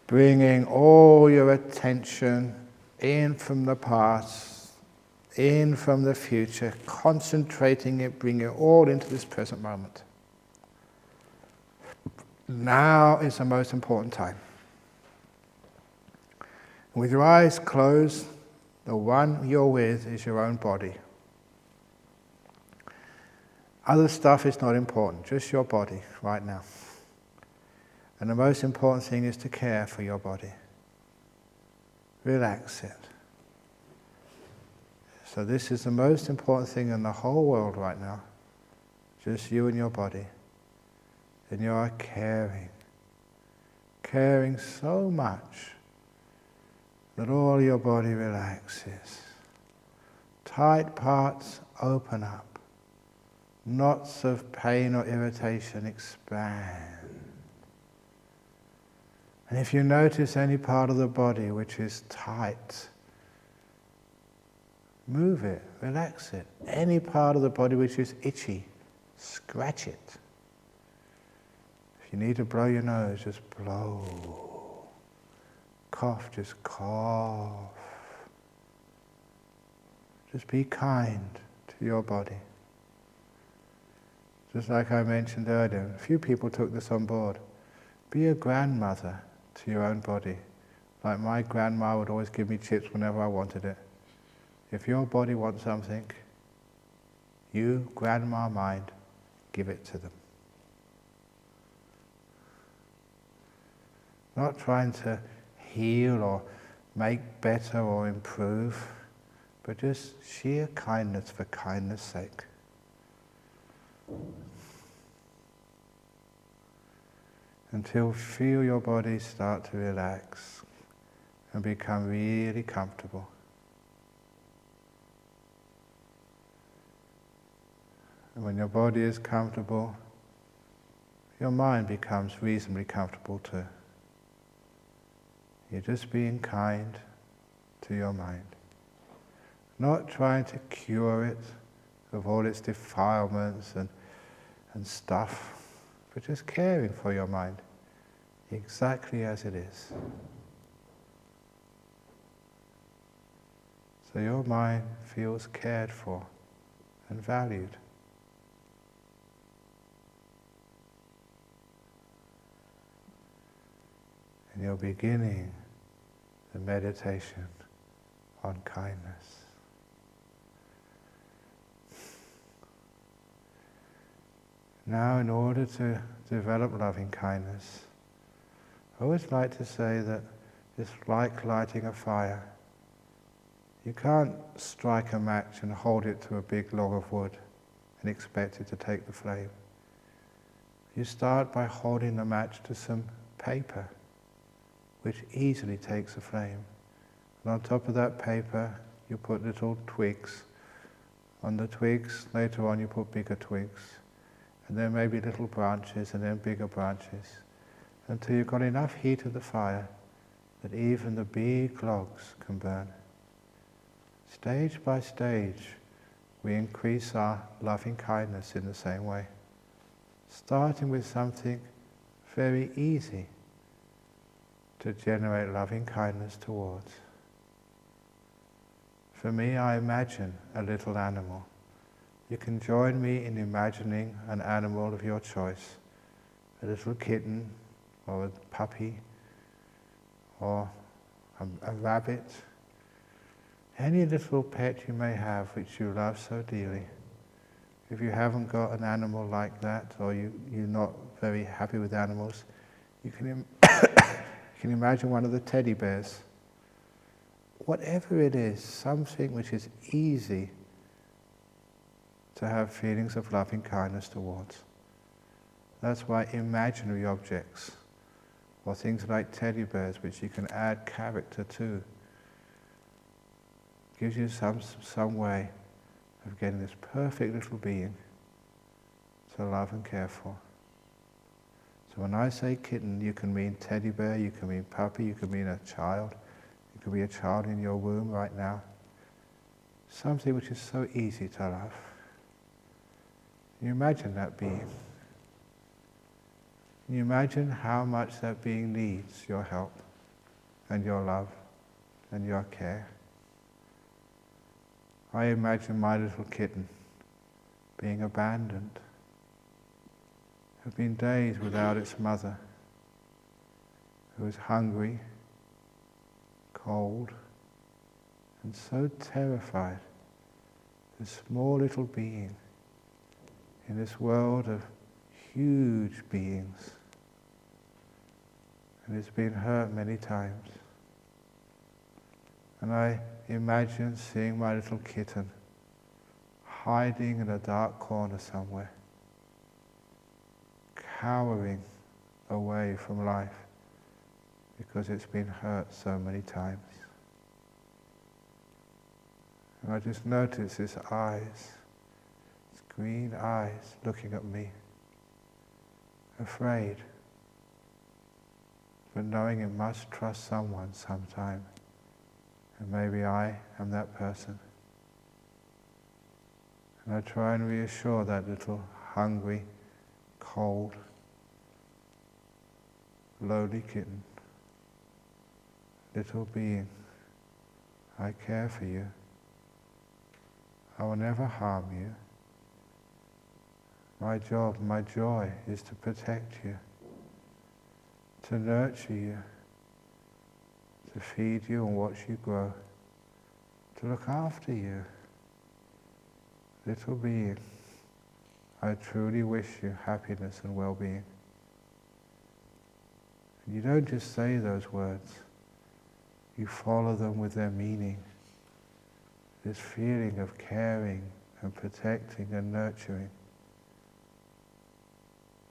bringing all your attention in from the past, in from the future, concentrating it, bringing it all into this present moment. Now is the most important time. With your eyes closed, the one you're with is your own body. Other stuff is not important, just your body right now. And the most important thing is to care for your body. Relax it. So this is the most important thing in the whole world right now. Just you and your body. And you are caring so much that all your body relaxes. Tight parts open up. Knots of pain or irritation expand. And if you notice any part of the body which is tight, move it, relax it. Any part of the body which is itchy, scratch it. If you need to blow your nose, just blow. Cough, just cough. Just be kind to your body. Just like I mentioned earlier, a few people took this on board. Be a grandmother to your own body. Like my grandma would always give me chips whenever I wanted it. If your body wants something, you, grandma mind, give it to them. Not trying to heal or make better or improve, but just sheer kindness for kindness' sake. Until feel your body start to relax and become really comfortable. And when your body is comfortable, your mind becomes reasonably comfortable too. You're just being kind to your mind. Not trying to cure it of all its defilements and stuff, but just caring for your mind exactly as it is. So your mind feels cared for and valued. And you're beginning the meditation on kindness. Now, in order to develop loving kindness, I always like to say that it's like lighting a fire. You can't strike a match and hold it to a big log of wood and expect it to take the flame. You start by holding the match to some paper, which easily takes a flame. And on top of that paper, you put little twigs. On the twigs, later on you put bigger twigs. And then maybe little branches, and then bigger branches, until you've got enough heat of the fire that even the big logs can burn. Stage by stage, we increase our loving kindness in the same way, starting with something very easy to generate loving kindness towards. For me, I imagine a little animal. You can join me in imagining an animal of your choice, a little kitten, or a puppy, or a rabbit, any little pet you may have which you love so dearly. If you haven't got an animal like that, or you're not very happy with animals, you can imagine one of the teddy bears. Whatever it is, something which is easy to have feelings of loving kindness towards. That's why imaginary objects, or things like teddy bears, which you can add character to, gives you some way of getting this perfect little being to love and care for. So when I say kitten, you can mean teddy bear, you can mean puppy, you can mean a child, you can be a child in your womb right now. Something which is so easy to love. You imagine that being. You imagine how much that being needs your help. and your love and your care. I imagine my little kitten being abandoned. There have been days without its mother, who was hungry, cold, and so terrified, this small little being in this world of huge beings, and it's been hurt many times. And I imagine seeing my little kitten hiding in a dark corner somewhere, cowering away from life because it's been hurt so many times. And I just notice its eyes, its green eyes looking at me, afraid, but knowing it must trust someone sometime, and maybe I am that person. And I try and reassure that little hungry, cold, lowly kitten, little being, I care for you. I will never harm you. My job, my joy is to protect you, to nurture you, to feed you and watch you grow, to look after you. Little being, I truly wish you happiness and well-being. And you don't just say those words, you follow them with their meaning. This feeling of caring and protecting and nurturing.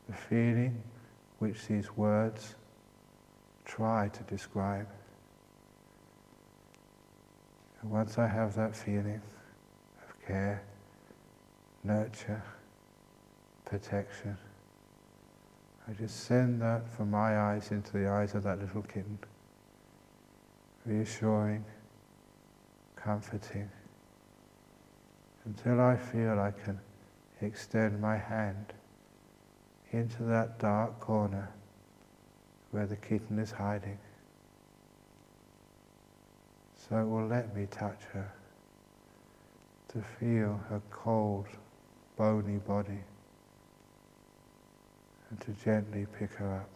The feeling which these words try to describe. And once I have that feeling of care, nurture, protection, I just send that from my eyes into the eyes of that little kitten, reassuring, comforting, until I feel I can extend my hand into that dark corner where the kitten is hiding, so it will let me touch her, to feel her cold, bony body, and to gently pick her up,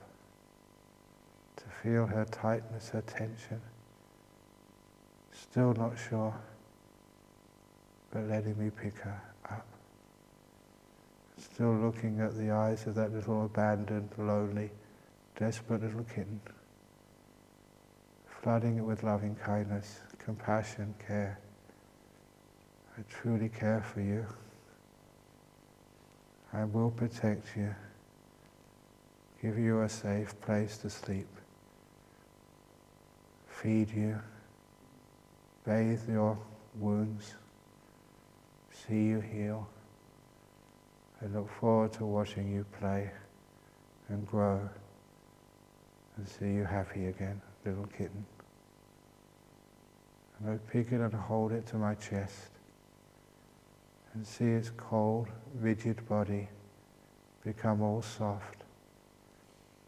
to feel her tightness, her tension, still not sure, but letting me pick her up. Still looking at the eyes of that little abandoned, lonely, desperate little kitten, flooding it with loving kindness, compassion, care. I truly care for you. I will protect you, give you a safe place to sleep, feed you, bathe your wounds, see you heal. I look forward to watching you play and grow and see you happy again, little kitten. And I pick it and hold it to my chest and see its cold, rigid body become all soft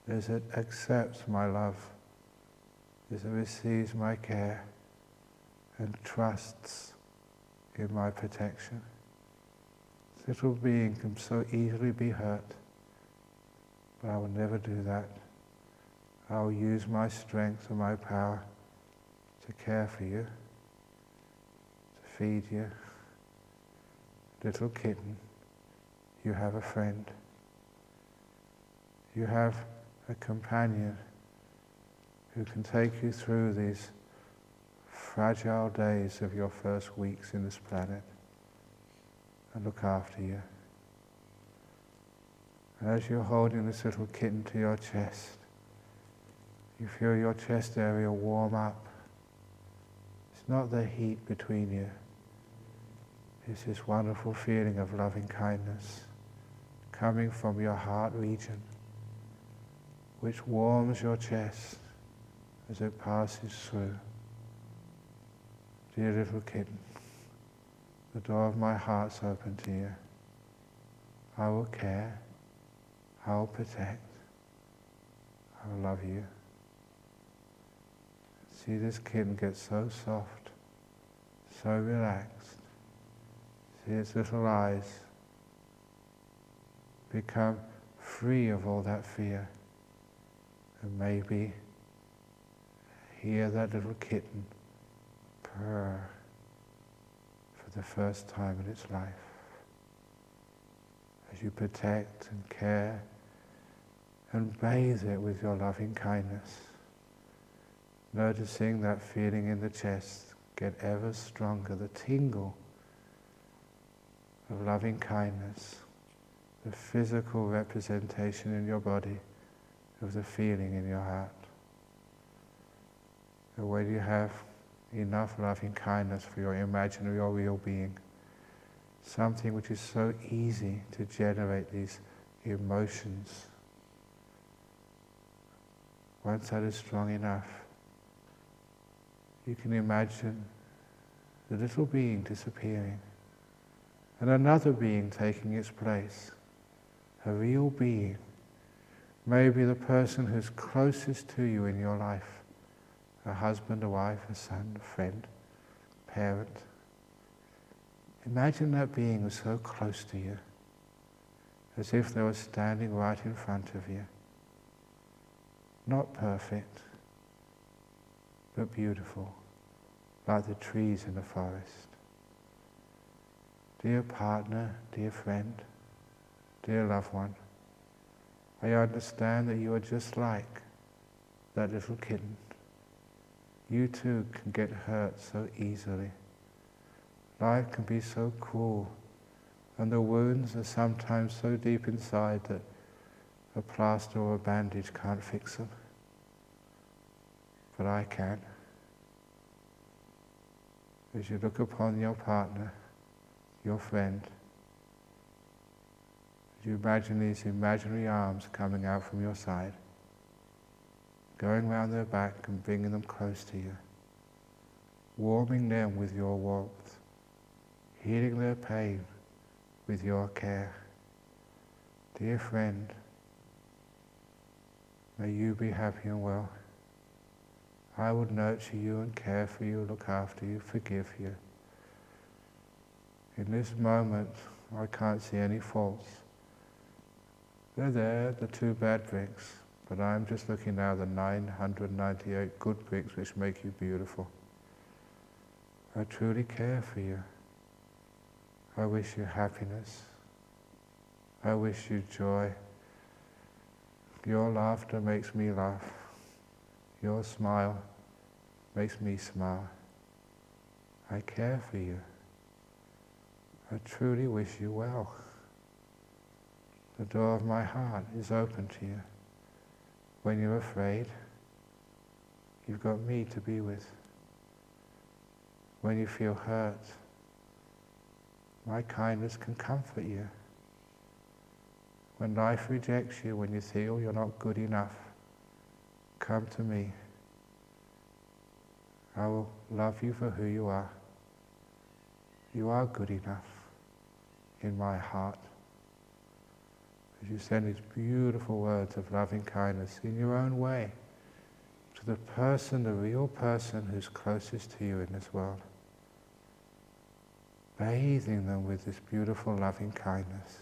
as it accepts my love, as it receives my care and trusts in my protection. This little being can so easily be hurt, but I will never do that. I will use my strength and my power to care for you, to feed you. Little kitten, you have a friend. You have a companion who can take you through these fragile days of your first weeks in this planet and look after you. And as you're holding this little kitten to your chest, you feel your chest area warm up. It's not the heat between you. It's this wonderful feeling of loving kindness coming from your heart region, which warms your chest as it passes through. Dear little kitten, the door of my heart's open to you. I will care, I will protect, I will love you. See this kitten get so soft, so relaxed. See its little eyes become free of all that fear. And maybe hear that little kitten purr for the first time in its life. As you protect and care and bathe it with your loving kindness, noticing that feeling in the chest get ever stronger, the tingle of loving kindness, the physical representation in your body of the feeling in your heart. And when you have enough loving kindness for your imaginary or real being, something which is so easy to generate these emotions, once that is strong enough, you can imagine the little being disappearing and another being taking its place, a real being, maybe the person who's closest to you in your life, a husband, a wife, a son, a friend, parent. Imagine that being was so close to you, as if they were standing right in front of you. Not perfect, but beautiful, like the trees in the forest. Dear partner, dear friend, dear loved one, I understand that you are just like that little kitten. You too can get hurt so easily. Life can be so cruel, and the wounds are sometimes so deep inside that a plaster or a bandage can't fix them. But I can. As you look upon your partner, your friend, as you imagine these imaginary arms coming out from your side, going round their back and bringing them close to you, warming them with your warmth, healing their pain with your care. Dear friend, may you be happy and well. I would nurture you and care for you, look after you, forgive you. In this moment, I can't see any faults. They're there, the 2 bad bricks, but I'm just looking now at the 998 good bricks which make you beautiful. I truly care for you. I wish you happiness. I wish you joy. Your laughter makes me laugh. Your smile makes me smile. I care for you. I truly wish you well. The door of my heart is open to you. When you're afraid, you've got me to be with. When you feel hurt, my kindness can comfort you. When life rejects you, when you feel you're not good enough, come to me. I will love you for who you are. You are good enough in my heart. As you send these beautiful words of loving kindness in your own way to the person, the real person who's closest to you in this world, bathing them with this beautiful loving kindness.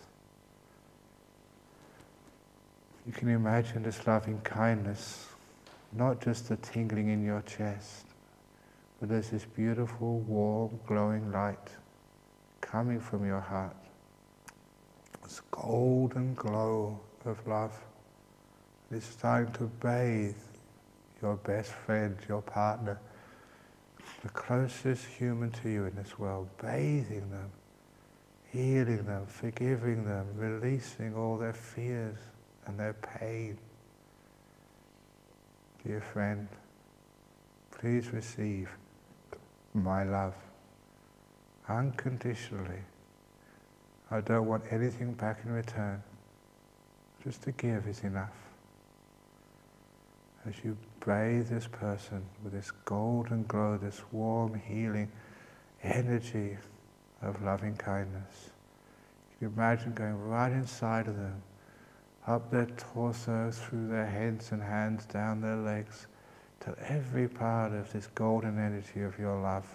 You can imagine this loving kindness, not just the tingling in your chest, but there's this beautiful, warm, glowing light coming from your heart. This golden glow of love is starting to bathe your best friend, your partner, the closest human to you in this world, bathing them, healing them, forgiving them, releasing all their fears and their pain. Dear friend, please receive my love unconditionally. I don't want anything back in return. Just to give is enough. As you bathe this person with this golden glow, this warm, healing energy of loving kindness, you can imagine going right inside of them, up their torso, through their heads and hands, down their legs, till every part of this golden energy of your love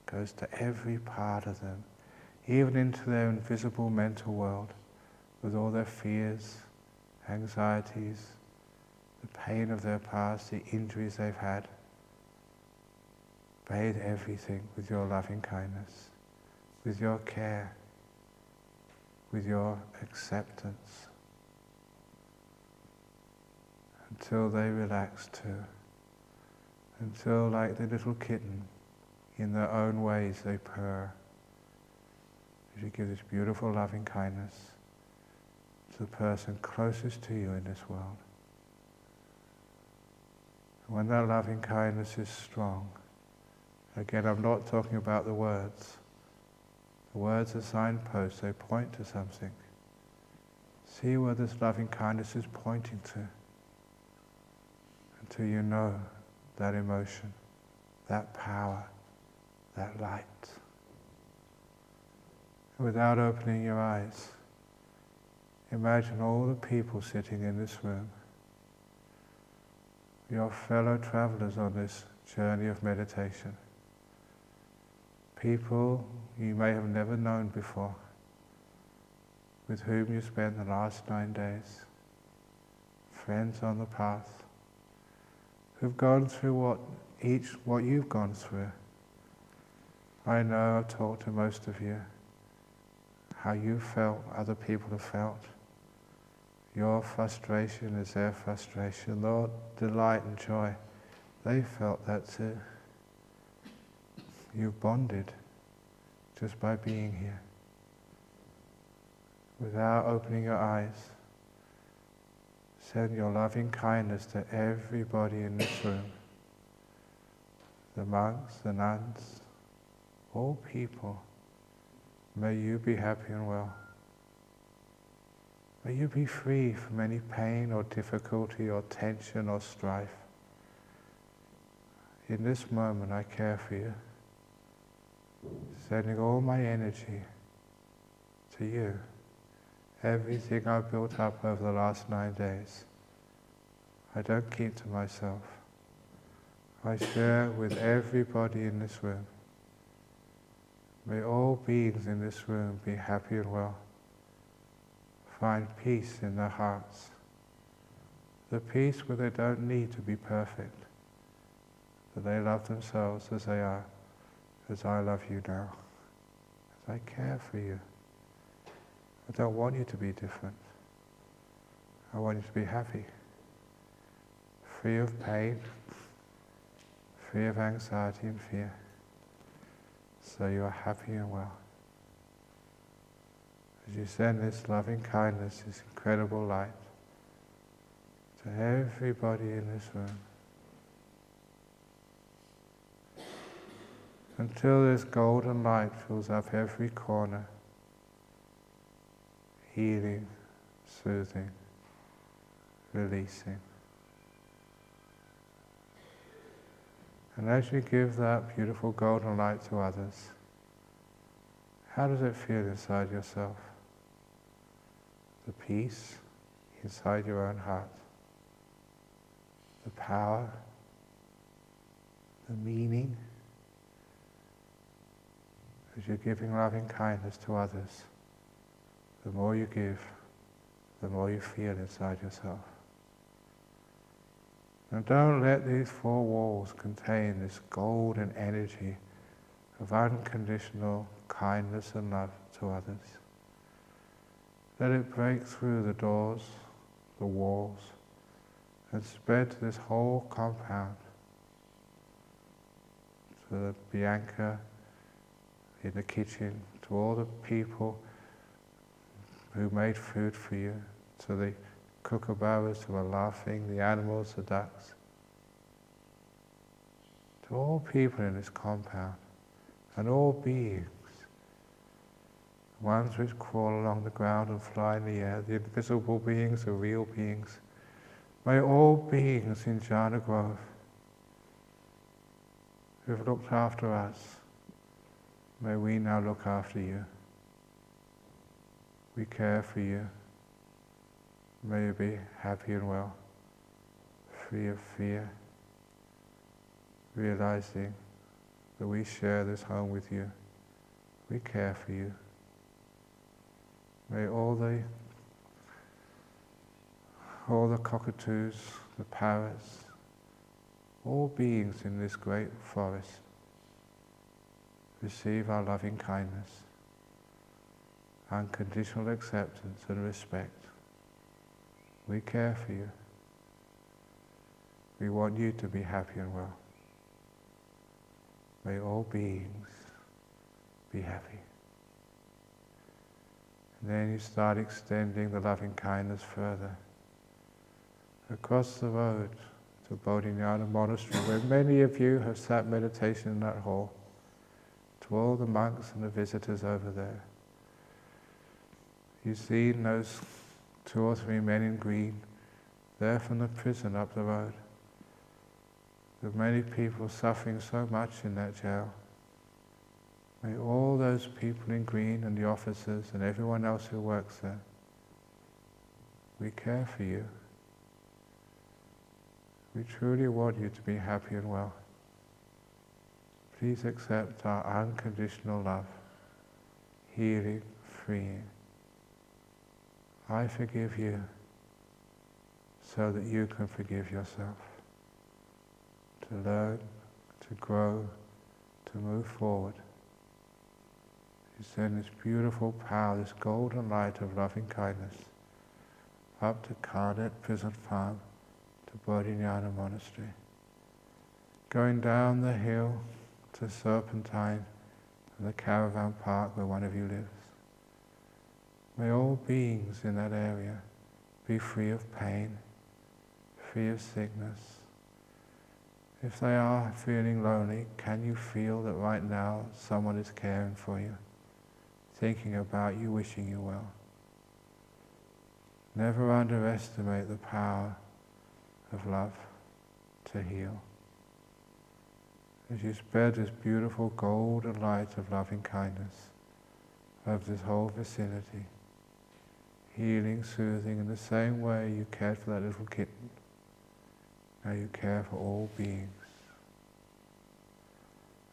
goes to every part of them, even into their invisible mental world, with all their fears, anxieties, the pain of their past, the injuries they've had. Bathe everything with your loving kindness, with your care, with your acceptance, until they relax too, until, like the little kitten, in their own ways they purr, as you give this beautiful loving kindness to the person closest to you in this world. When that loving kindness is strong, again, I'm not talking about the words. The words are signposts, they point to something. See where this loving kindness is pointing to, until you know that emotion, that power, that light. Without opening your eyes, imagine all the people sitting in this room, your fellow travelers on this journey of meditation. People you may have never known before, with whom you spent the last 9 days, friends on the path, who've gone through what you've gone through. I know I've talked to most of you, how you felt, other people have felt. Your frustration is their frustration, their delight and joy, they felt that too. You've bonded just by being here. Without opening your eyes, send your loving kindness to everybody in this room. The monks, the nuns, all people. May you be happy and well. May you be free from any pain or difficulty or tension or strife. In this moment I care for you, sending all my energy to you. Everything I've built up over the last 9 days, I don't keep to myself. I share with everybody in this room. May all beings in this room be happy and well. Find peace in their hearts. The peace where they don't need to be perfect, that they love themselves as they are, as I love you now, as I care for you. I don't want you to be different. I want you to be happy, free of pain, free of anxiety and fear, so you are happy and well. As you send this loving kindness, this incredible light, to everybody in this room, until this golden light fills up every corner, healing, soothing, releasing. And as you give that beautiful golden light to others, how does it feel inside yourself? The peace inside your own heart, the power, the meaning. As you're giving loving kindness to others, the more you give, the more you feel inside yourself. And don't let these 4 walls contain this golden energy of unconditional kindness and love to others. Let it break through the doors, the walls, and spread to this whole compound, to the Bianca in the kitchen, to all the people who made food for you, to the kookaburras who are laughing, the animals, the ducks, to all people in this compound, and all beings, ones which crawl along the ground and fly in the air, the invisible beings, the real beings. May all beings in Jhana Grove who have looked after us, may we now look after you. We care for you. May you be happy and well, free of fear, realizing that we share this home with you. We care for you. May all the cockatoos, the parrots, all beings in this great forest receive our loving kindness, unconditional acceptance and respect. We care for you. We want you to be happy and well. May all beings be happy. And then you start extending the loving kindness further across the road to Bodhinyana Monastery, where many of you have sat meditation in that hall, to all the monks and the visitors over there. You've seen those 2 or 3 men in green there from the prison up the road. There are many people suffering so much in that jail. May all those people in green and the officers and everyone else who works there, we care for you. We truly want you to be happy and well. Please accept our unconditional love, healing, freeing. I forgive you so that you can forgive yourself. To learn, to grow, to move forward. You send this beautiful power, this golden light of loving kindness up to Karnet Prison Farm, to Bodhinyana Monastery. Going down the hill to Serpentine and the caravan park where one of you lives. May all beings in that area be free of pain, free of sickness. If they are feeling lonely, can you feel that right now someone is caring for you, thinking about you, wishing you well? Never underestimate the power of love to heal. As you spread this beautiful golden light of loving kindness over this whole vicinity, healing, soothing in the same way you cared for that little kitten, now you care for all beings.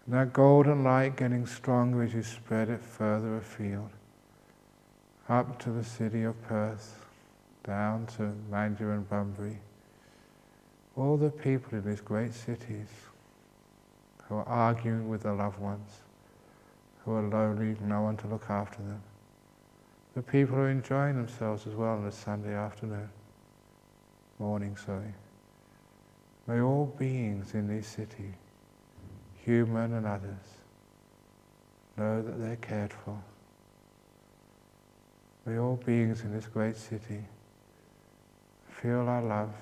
And that golden light getting stronger as you spread it further afield, up to the city of Perth, down to Mandurah and Bunbury. All the people in these great cities who are arguing with their loved ones, who are lonely, no one to look after them. The people who are enjoying themselves as well on a Sunday morning. May all beings in this city, human and others, know that they're cared for. May all beings in this great city feel our love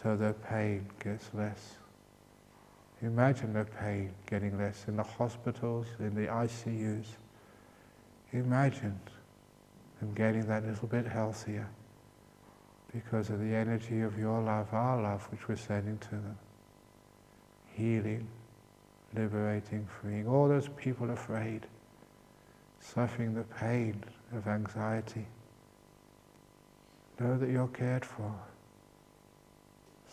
so their pain gets less. Imagine their pain getting less in the hospitals, in the ICUs. Imagine them getting that little bit healthier because of the energy of your love, our love, which we're sending to them. Healing, liberating, freeing. All those people afraid, suffering the pain of anxiety. Know that you're cared for,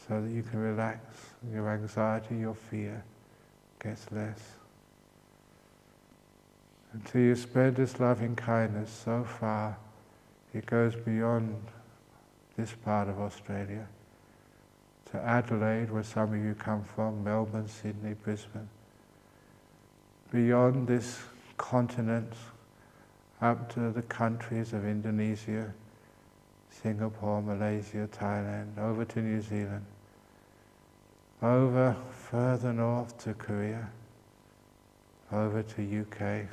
so that you can relax, your anxiety, your fear gets less. Until you spread this loving kindness so far, it goes beyond this part of Australia, to Adelaide, where some of you come from, Melbourne, Sydney, Brisbane. Beyond this continent, up to the countries of Indonesia, Singapore, Malaysia, Thailand, over to New Zealand, over further north to Korea, over to UK,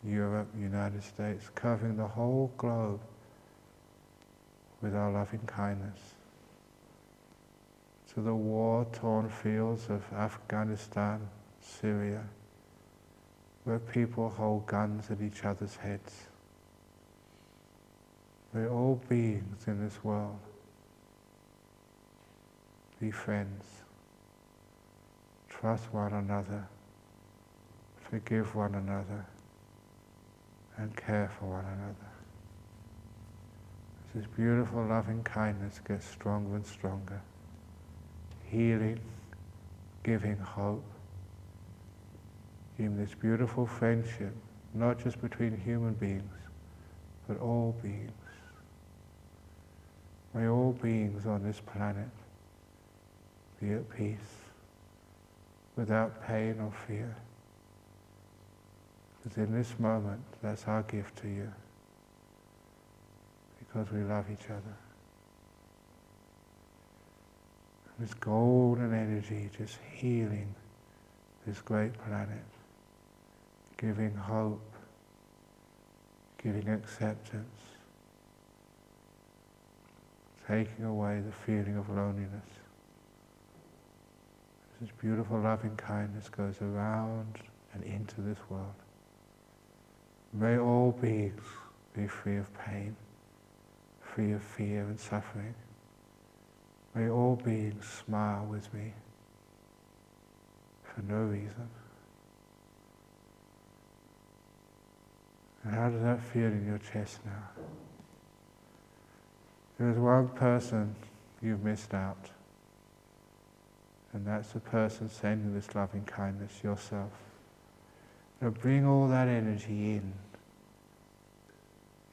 Europe, United States, covering the whole globe with our loving kindness. To the war-torn fields of Afghanistan, Syria, where people hold guns at each other's heads. May all beings in this world be friends, trust one another, forgive one another, and care for one another. As this beautiful loving kindness gets stronger and stronger, healing, giving hope, giving this beautiful friendship, not just between human beings, but all beings. May all beings on this planet be at peace, without pain or fear. Because in this moment, that's our gift to you, because we love each other. This golden energy just healing this great planet, giving hope, giving acceptance, taking away the feeling of loneliness. This beautiful loving kindness goes around and into this world. May all beings be free of pain, free of fear and suffering. May all beings smile with me for no reason. And how does that feel in your chest now? There is one person you've missed out, and that's the person sending this loving kindness, yourself. Now bring all that energy in.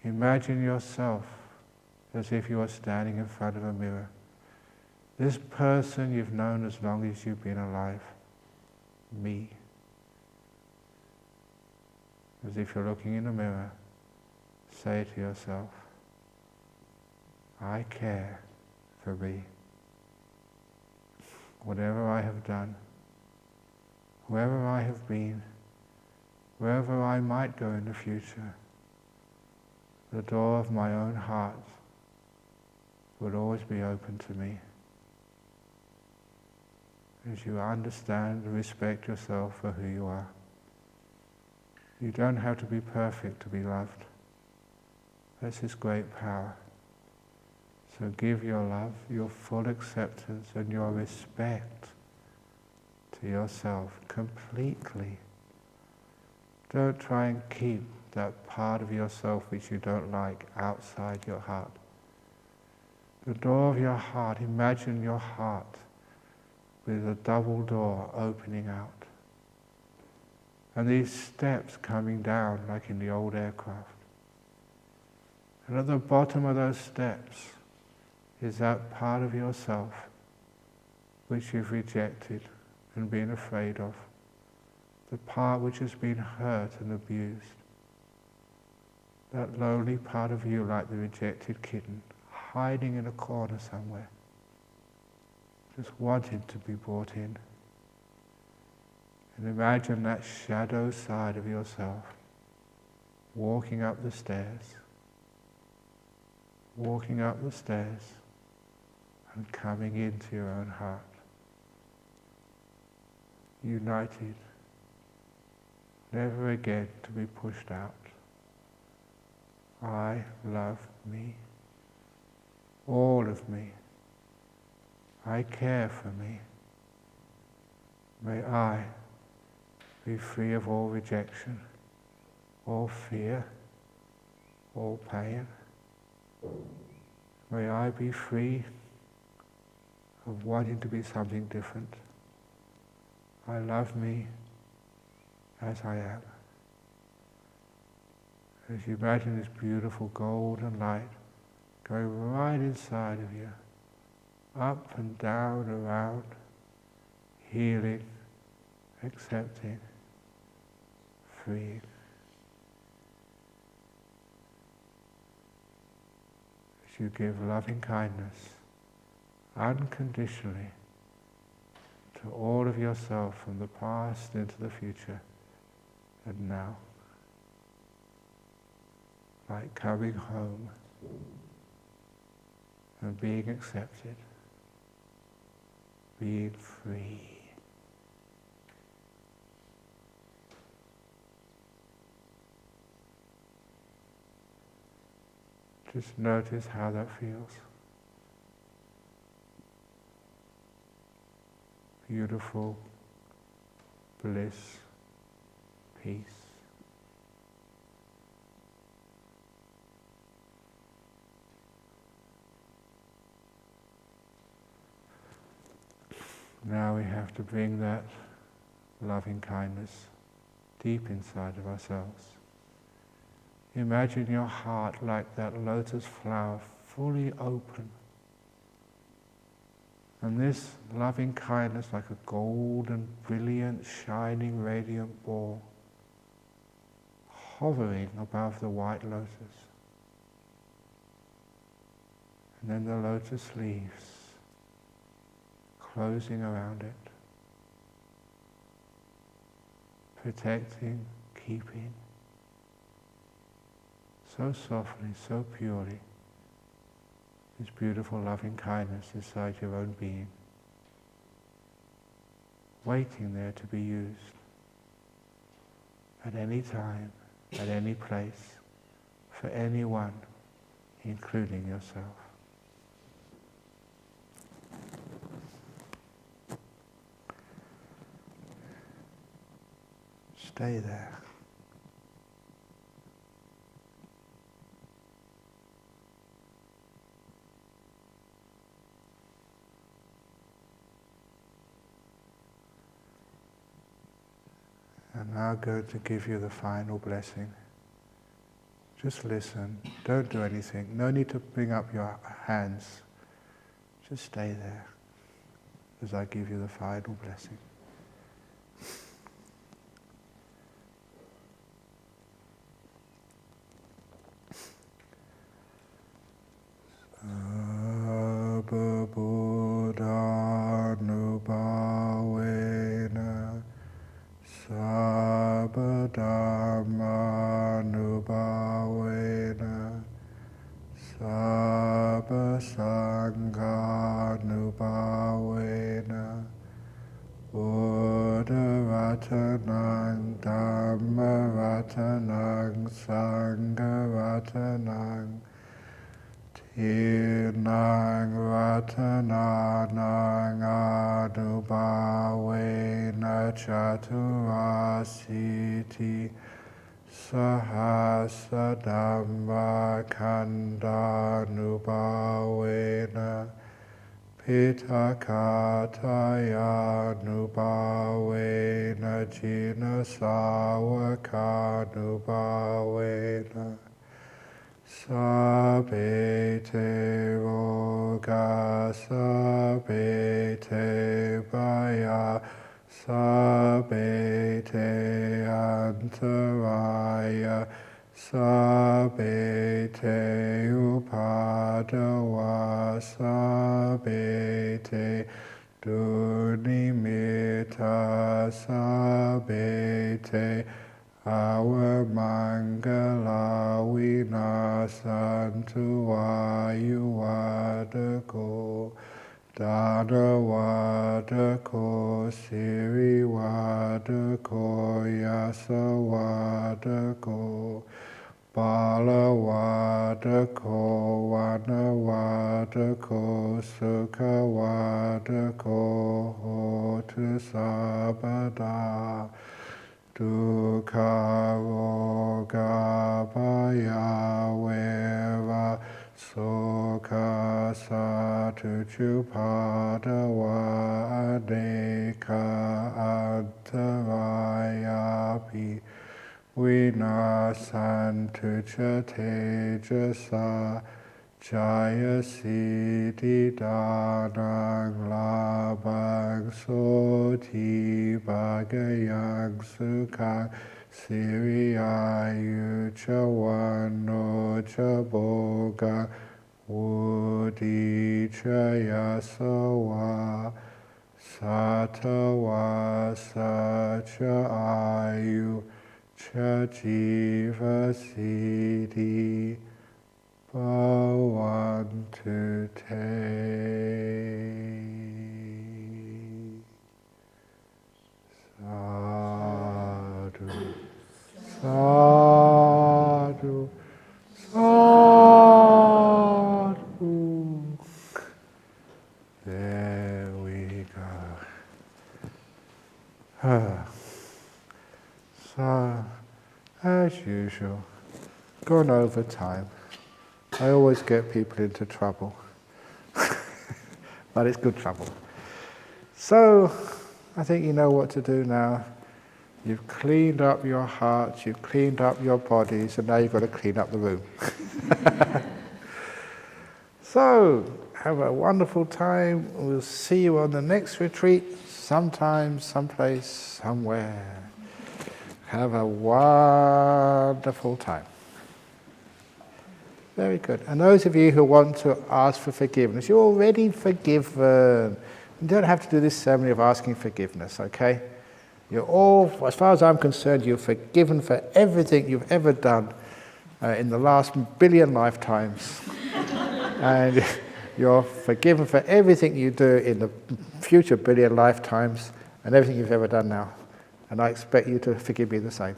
Imagine yourself as if you are standing in front of a mirror. This person you've known as long as you've been alive, me. As if you're looking in the mirror, say to yourself, I care for me. Whatever I have done, wherever I have been, wherever I might go in the future, the door of my own heart will always be open to me. As you understand and respect yourself for who you are. You don't have to be perfect to be loved. That's His great power. So give your love, your full acceptance and your respect to yourself completely. Don't try and keep that part of yourself which you don't like outside your heart. The door of your heart, imagine your heart with a double door opening out. And these steps coming down like in the old aircraft. And at the bottom of those steps is that part of yourself which you've rejected and been afraid of. The part which has been hurt and abused. That lonely part of you like the rejected kitten, hiding in a corner somewhere. Just wanted to be brought in. And imagine that shadow side of yourself walking up the stairs and coming into your own heart. United, never again to be pushed out. I love me, all of me. I care for me. May I be free of all rejection, all fear, all pain. May I be free of wanting to be something different. I love me as I am. As you imagine this beautiful golden light going right inside of you, up and down, around, healing, accepting, freeing. As you give loving kindness unconditionally to all of yourself from the past into the future and now. Like coming home and being accepted, being free. Just notice how that feels. Beautiful bliss, peace. Now we have to bring that loving kindness deep inside of ourselves. Imagine your heart like that lotus flower, fully open. And this loving kindness, like a golden, brilliant, shining, radiant ball, hovering above the white lotus. And then the lotus leaves, closing around it, protecting, keeping, so softly, so purely, this beautiful loving kindness inside your own being, waiting there to be used at any time, at any place, for anyone, including yourself. Stay there. I'm now going to give you the final blessing. Just listen, don't do anything. No need to bring up your hands. Just stay there as I give you the final blessing. Sabba Buddha Nubhavena Sabba Dhamma Nubhavena Sabba Sangha Nubhavena Buddha Ratanang Dhamma Ratanang Sangha Ratanang Tinang Ratananang Anubhavena Chaturasiti Sahasa Dhamma Kanda Nubhavena Pitakataya Nubhavena Jina Sawaka Nubhavena Sabbe te roga, sabbe te baya, sabbe te antaraya, sabbe te upadawa, sabbe te dunimita, sabbe te Our Mangala Vinasantu Ayuvadako Dhanavadako Sirivadako Yasavadako Balavadako Vanavadako Sukhavadako Hotu Sabada Dukkha roga bhaya veva sokha satuchupadava adeka antarayapi vinasantu ca tejasa Jaya Siddhi Danang Labang Soti Bhagayang Sukhang Siriyayu Chawano Chaboga Udi Chayasawa Satawa Sacha Ayu Chajiva Siddhi Bhavantu te. Sadhu, sadhu, sadhu. There we go. So, as usual, gone over time. I always get people into trouble, but it's good trouble. So, I think you know what to do now. You've cleaned up your hearts, you've cleaned up your bodies, and now you've got to clean up the room. So, have a wonderful time. We'll see you on the next retreat, sometime, someplace, somewhere. Have a wonderful time. Very good. And those of you who want to ask for forgiveness, you're already forgiven. You don't have to do this ceremony of asking forgiveness, okay? You're all, as far as I'm concerned, you're forgiven for everything you've ever done in the last billion lifetimes. And you're forgiven for everything you do in the future billion lifetimes and everything you've ever done now. And I expect you to forgive me the same.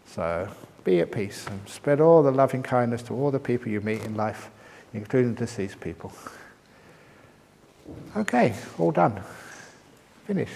So be at peace and spread all the loving kindness to all the people you meet in life, including deceased people. Okay, all done. Finish.